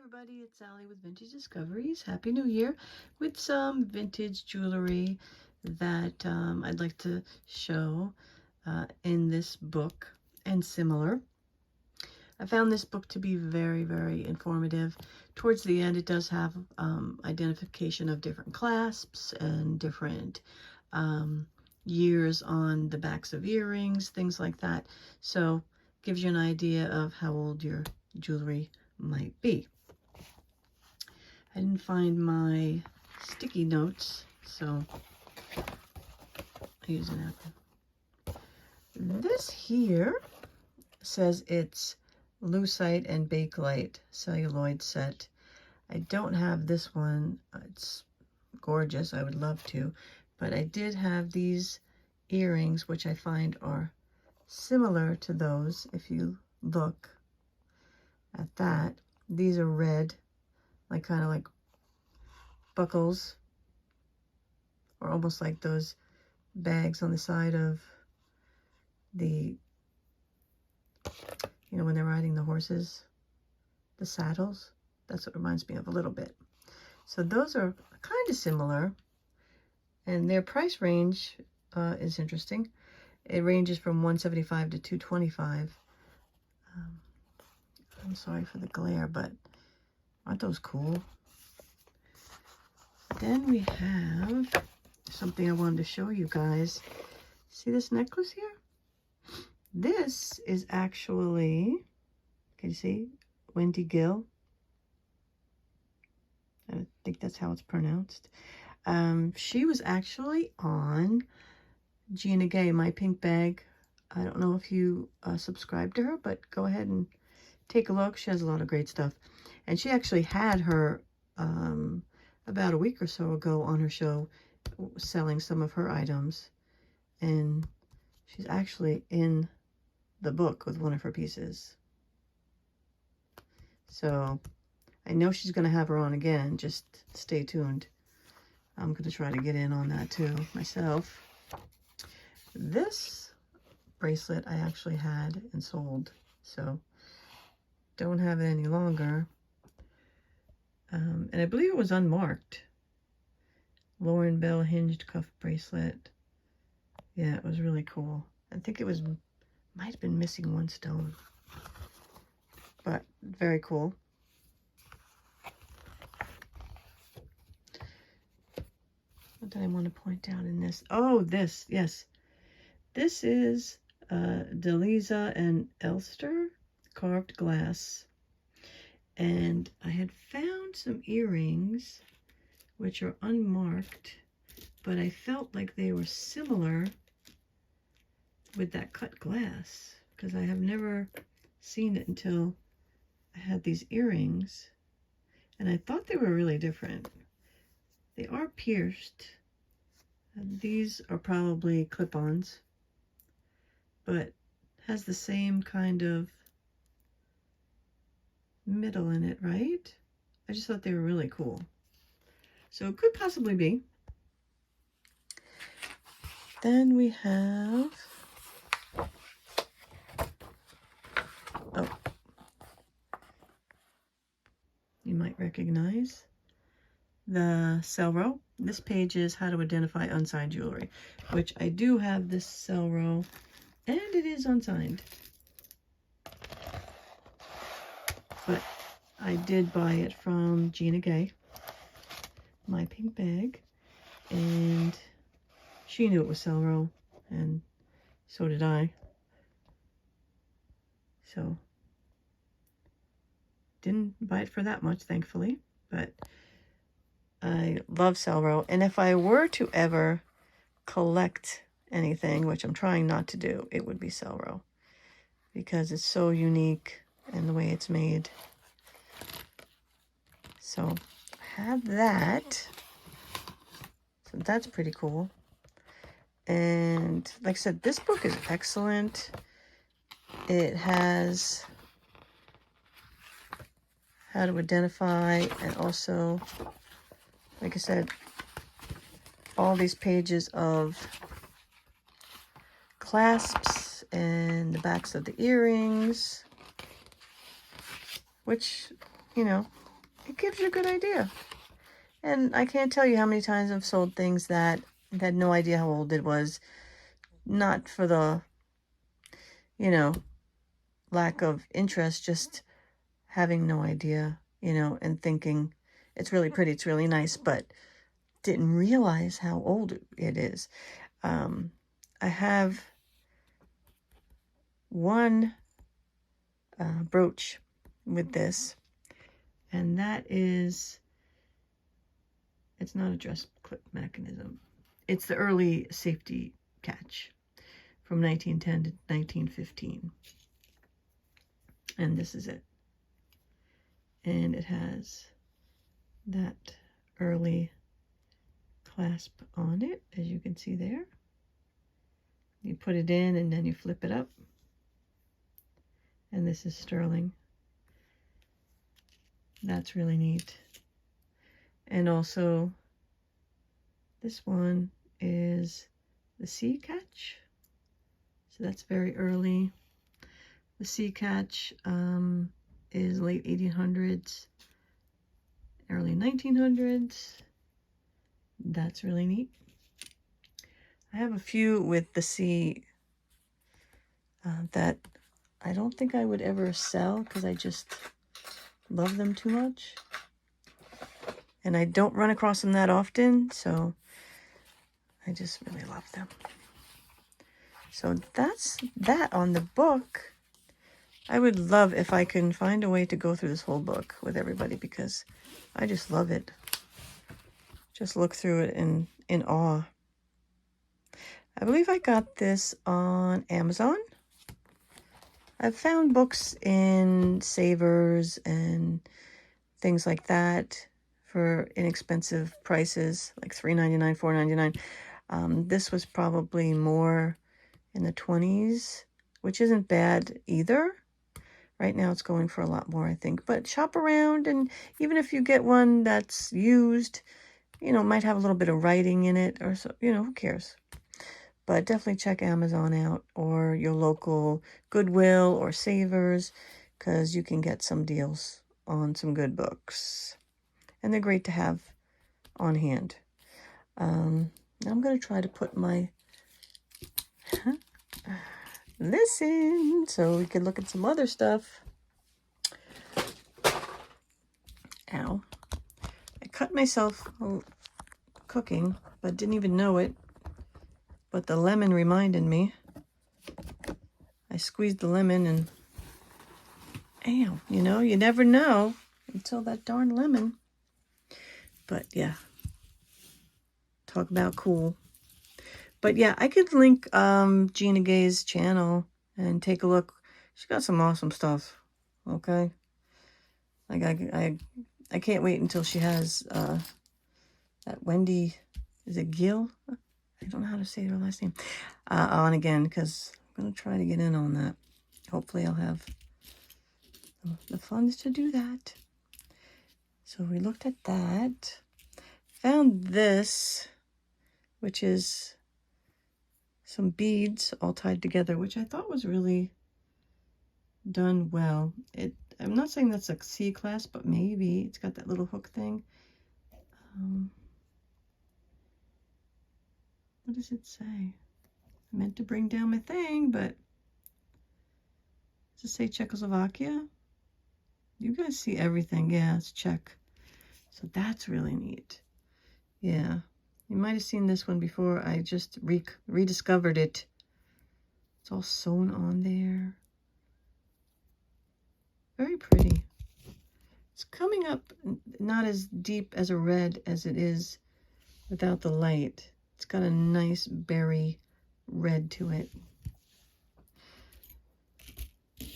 everybody, it's Sally with Vintage Discoveries. Happy New Year with some vintage jewelry that I'd like to show in this book and similar. I found this book to be very, very informative. Towards the end, it does have identification of different clasps and different years on the backs of earrings, things like that. So gives you an idea of how old your jewelry might be. I didn't find my sticky notes, so I use a napkin. This here says it's lucite and bakelite celluloid set. I don't have this one. It's gorgeous. I would love to, but I did have these earrings, which I find are similar to those. If you look at that, these are red, like kind of like buckles, or almost like those bags on the side of the, you know, when they're riding the horses, the saddles. That's what it reminds me of a little bit. So those are kind of similar, and their price range is interesting. It ranges from $175 to $225. I'm sorry for the glare, but aren't those cool? Then we have something I wanted to show you guys. See this necklace here? This is actually, can you see? Wendy Gill. I think that's how it's pronounced. She was actually on Gina Gay, My Pink Bag. I don't know if you subscribe to her, but go ahead and take a look. She has a lot of great stuff. And she actually had her about a week or so ago on her show selling some of her items. And she's actually in the book with one of her pieces. So I know she's going to have her on again. Just stay tuned. I'm going to try to get in on that too myself. This bracelet I actually had and sold, so don't have it any longer. And I believe it was unmarked. Lauren Bell hinged cuff bracelet. Yeah, it was really cool. I think it was, might have been missing one stone, but very cool. What did I want to point out in this? Oh, this, yes. This is Delisa and Elster carved glass. And I had found some earrings which are unmarked, but I felt like they were similar with that cut glass, because I have never seen it until I had these earrings, and I thought they were really different. They are pierced. These are probably clip-ons, but has the same kind of middle in it, right? I just thought they were really cool. So it could possibly be. Then we have, oh, you might recognize the cell row. This page is how to identify unsigned jewelry, which I do have this cell row, and it is unsigned. But I did buy it from Gina Gay, My Pink Bag, and she knew it was Selro, and so did I. So didn't buy it for that much, thankfully, but I love Selro. And if I were to ever collect anything, which I'm trying not to do, it would be Selro, because it's so unique and the way it's made. So I have that. So that's pretty cool. And like I said, this book is excellent. It has how to identify, and also, like I said, all these pages of clasps and the backs of the earrings, which, you know, it gives you a good idea. And I can't tell you how many times I've sold things that had no idea how old it was. Not for the, you know, lack of interest, just having no idea, you know, and thinking it's really pretty, it's really nice, but didn't realize how old it is. I have one brooch with this, and that is, it's not a dress clip mechanism. It's the early safety catch from 1910 to 1915. And this is it. And it has that early clasp on it, as you can see there. You put it in and then you flip it up. And this is sterling. That's really neat. And also, this one is the sea catch. So that's very early. The sea catch is late 1800s, early 1900s. That's really neat. I have a few with the sea that I don't think I would ever sell because I just love them too much. And I don't run across them that often, so I just really love them. So that's that on the book. I would love if I can find a way to go through this whole book with everybody because I just love it. Just look through it in awe. I believe I got this on Amazon. I've found books in Savers and things like that for inexpensive prices, like $3.99, $4.99. This was probably more in the 20s, which isn't bad either. Right now it's going for a lot more, I think. But shop around, and even if you get one that's used, you know, might have a little bit of writing in it or so, you know, who cares? But definitely check Amazon out or your local Goodwill or Savers because you can get some deals on some good books. And they're great to have on hand. I'm going to try to put my this in so we can look at some other stuff. Ow. I cut myself cooking, but didn't even know it. But the lemon reminded me. I squeezed the lemon and, ow, you know, you never know until that darn lemon. But yeah, talk about cool. But yeah, I could link Gina Gay's channel and take a look. She got some awesome stuff. Okay, like I can't wait until she has that Wendy, is it Gill? I don't know how to say her last name. On again because I'm gonna try to get in on that. Hopefully, I'll have the funds to do that. So we looked at that. Found this, which is some beads all tied together, which I thought was really done well. I'm not saying that's a C clasp, but maybe it's got that little hook thing. What does it say? I meant to bring down my thing, but does it say Czechoslovakia? You guys see everything. Yeah, it's Czech. So that's really neat. Yeah. You might have seen this one before. I just rediscovered it. It's all sewn on there. Very pretty. It's coming up not as deep as a red as it is without the light. It's got a nice berry red to it.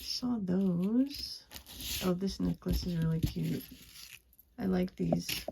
Saw those. Oh, this necklace is really cute. I like these.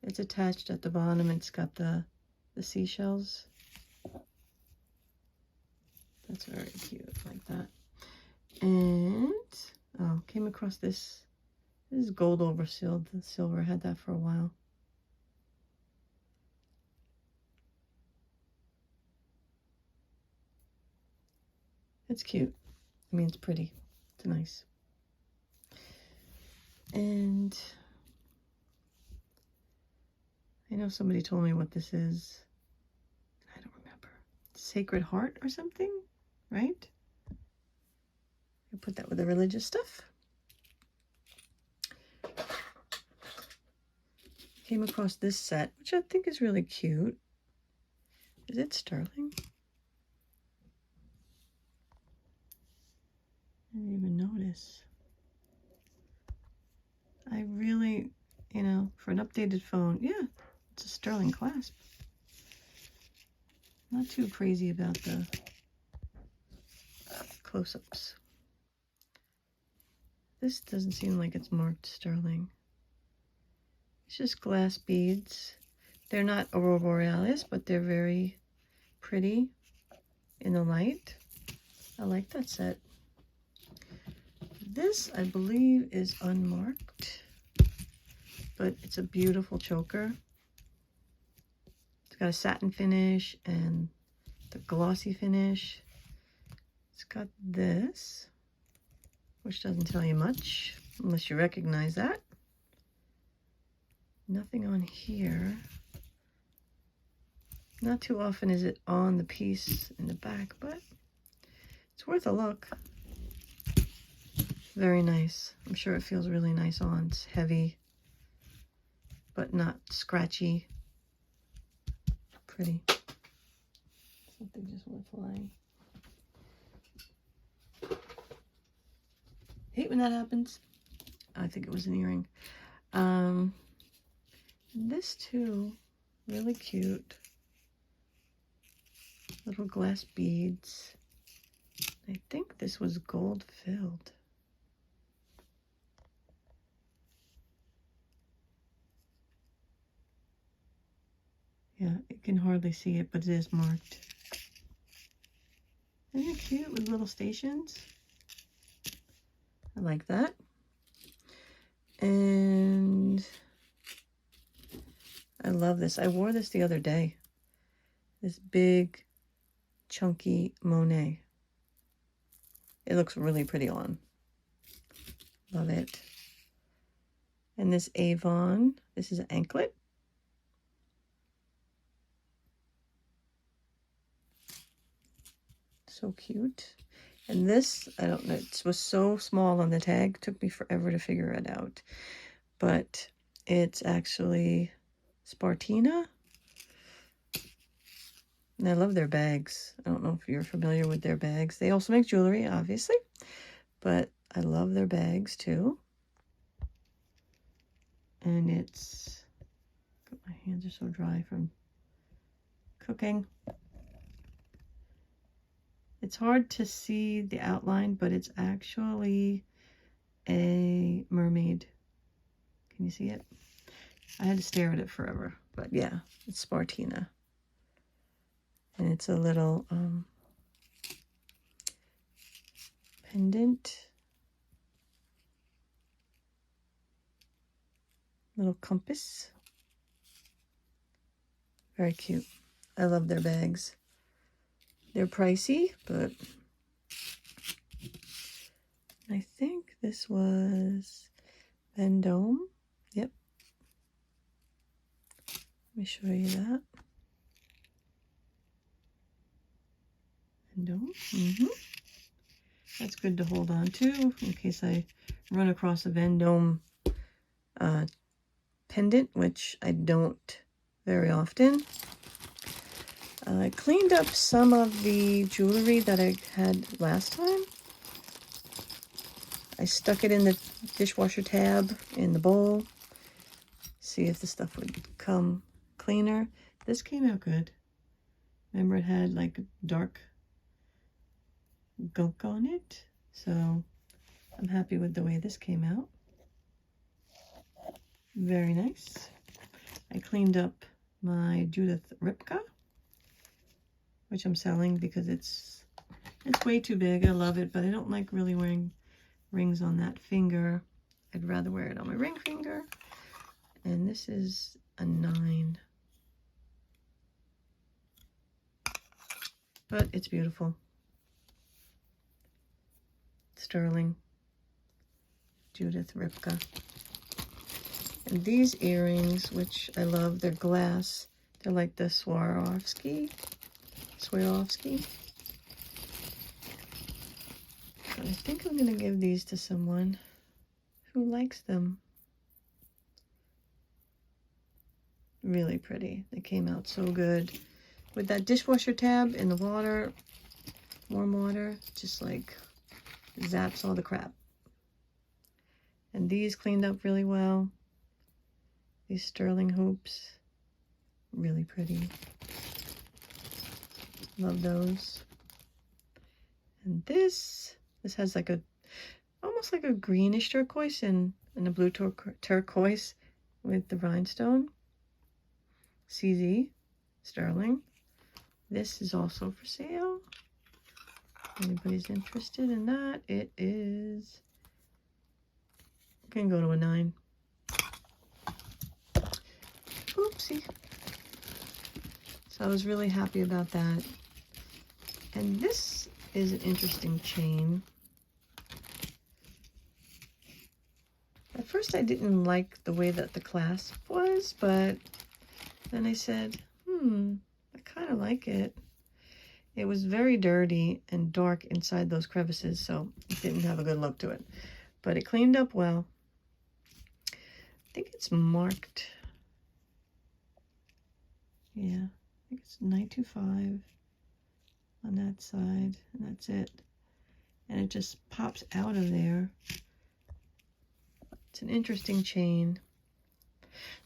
It's attached at the bottom. It's got the seashells. That's very cute, like that. And, oh, came across this. This is gold oversealed. The silver, had that for a while. It's cute. I mean, it's pretty. It's nice. And I know somebody told me what this is. I don't remember. Sacred Heart or something, right? I put that with the religious stuff. Came across this set, which I think is really cute. Is it sterling? I didn't even notice. I really, you know, for an updated phone, yeah, it's a sterling clasp. Not too crazy about the close-ups. This doesn't seem like it's marked sterling. It's just glass beads. They're not Aurora Borealis, but they're very pretty in the light. I like that set. This, I believe, is unmarked, but it's a beautiful choker. It's got a satin finish and the glossy finish. It's got this, which doesn't tell you much unless you recognize that. Nothing on here. Not too often is it on the piece in the back, but it's worth a look. Very nice. I'm sure it feels really nice on. It's heavy, but not scratchy. Pretty. Something just went flying. Hate when that happens. I think it was an earring. This too, really cute. Little glass beads. I think this was gold filled. Yeah, you can hardly see it, but it is marked. Isn't it cute with little stations? I like that. And I love this. I wore this the other day. This big, chunky Monet. It looks really pretty on. Love it. And this Avon. This is an anklet. So cute. And this, I don't know, it was so small on the tag, took me forever to figure it out. But it's actually Spartina. And I love their bags. I don't know if you're familiar with their bags. They also make jewelry, obviously. But I love their bags too. And it's, my hands are so dry from cooking. It's hard to see the outline, but it's actually a mermaid. Can you see it? I had to stare at it forever, but yeah, it's Spartina. And it's a little pendant. Little compass. Very cute. I love their bags. They're pricey, but I think this was Vendome. Yep. Let me show you that. Vendome. That's good to hold on to in case I run across a Vendome pendant, which I don't very often. I cleaned up some of the jewelry that I had last time. I stuck it in the dishwasher tab in the bowl. See if the stuff would come cleaner. This came out good. Remember, it had like dark gunk on it. So I'm happy with the way this came out. Very nice. I cleaned up my Judith Ripka, which I'm selling because it's way too big. I love it, but I don't like really wearing rings on that finger. I'd rather wear it on my ring finger. And this is a 9. But it's beautiful. Sterling Judith Ripka. And these earrings, which I love, they're glass. They're like the Swarovski. But I think I'm gonna give these to someone who likes them. Really pretty. They came out so good. With that dishwasher tab in the water, warm water, just like zaps all the crap. And these cleaned up really well. These sterling hoops, really pretty. Love those. And this has like a, almost like a greenish turquoise and a blue turquoise with the rhinestone. CZ, sterling. This is also for sale. If anybody's interested in that, it is, can go to a 9. Oopsie. So I was really happy about that. And this is an interesting chain. At first I didn't like the way that the clasp was, but then I said, I kind of like it. It was very dirty and dark inside those crevices, so it didn't have a good look to it. But it cleaned up well. I think it's marked. Yeah, I think it's 925 on that side, and that's it. And it just pops out of there. It's an interesting chain.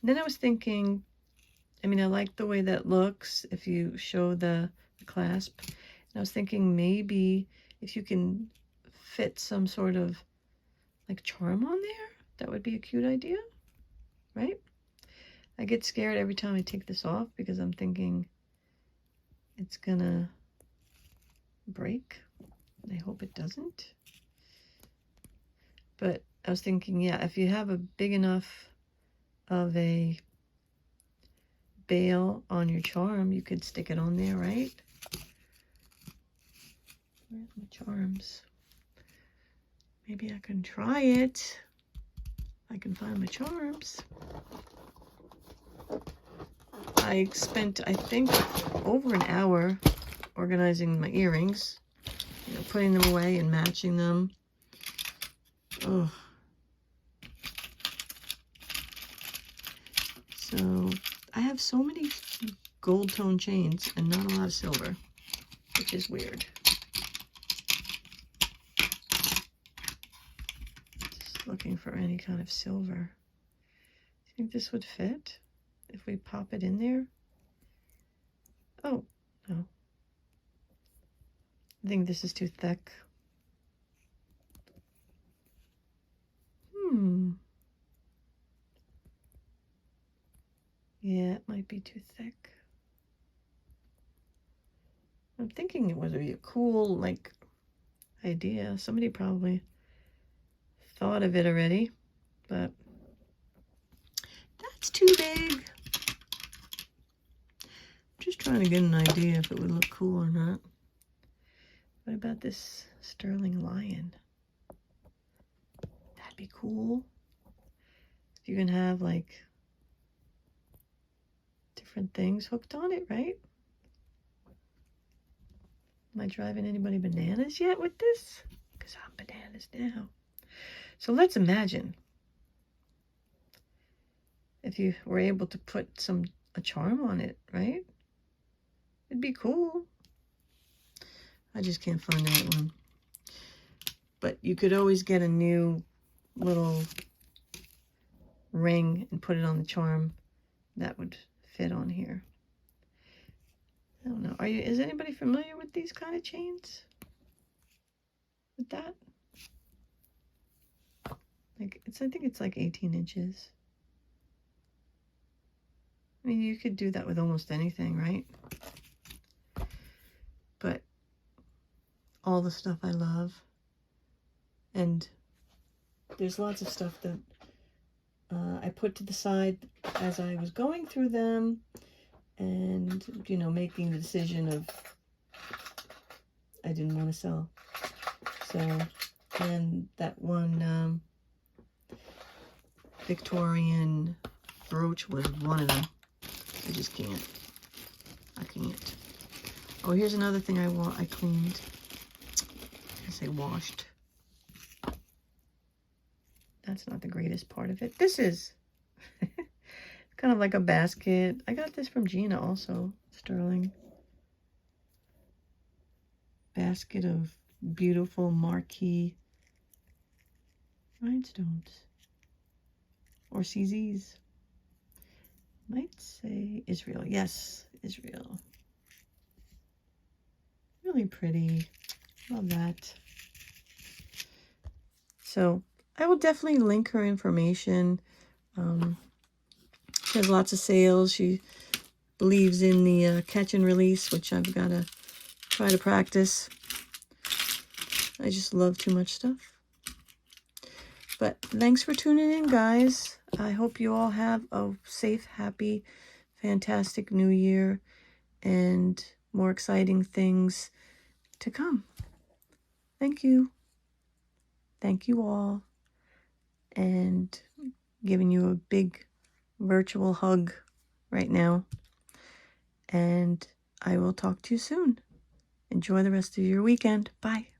And then I was thinking, I mean, I like the way that looks if you show the clasp. And I was thinking maybe if you can fit some sort of like charm on there, that would be a cute idea, right? I get scared every time I take this off because I'm thinking it's gonna break. I hope it doesn't. But I was thinking, yeah, if you have a big enough of a bail on your charm, you could stick it on there, right? Where's my charms? Maybe I can try it. I can find my charms. I spent, I think, over an hour organizing my earrings, you know, putting them away and matching them. Oh. So I have so many gold tone chains and not a lot of silver, which is weird. Just looking for any kind of silver. Do you think this would fit if we pop it in there? Oh, no. I think this is too thick. Yeah, it might be too thick. I'm thinking it would be a cool, like, idea. Somebody probably thought of it already, but that's too big. I'm just trying to get an idea if it would look cool or not. What about this sterling lion? That'd be cool. If you can have, like, different things hooked on it, right? Am I driving anybody bananas yet with this? Because I'm bananas now. So let's imagine if you were able to put a charm on it, right? It'd be cool. I just can't find the right one. But you could always get a new little ring and put it on the charm that would fit on here. I don't know. Is anybody familiar with these kind of chains? With that? Like I think it's like 18 inches. I mean, you could do that with almost anything, right? But all the stuff I love. And there's lots of stuff that I put to the side as I was going through them and, you know, making the decision of I didn't want to sell. So, and that one Victorian brooch was one of them. I just can't. I can't. Oh, here's another thing I cleaned. I say washed. That's not the greatest part of it. This is kind of like a basket. I got this from Gina also. Sterling. Basket of beautiful marquee rhinestones. Or CZs. Might say Israel. Yes, Israel. Really pretty. Love that. So I will definitely link her information. She has lots of sales. She believes in the catch and release, which I've got to try to practice. I just love too much stuff. But thanks for tuning in, guys. I hope you all have a safe, happy, fantastic new year and more exciting things to come. Thank you. Thank you all. And giving you a big virtual hug right now. And I will talk to you soon. Enjoy the rest of your weekend. Bye.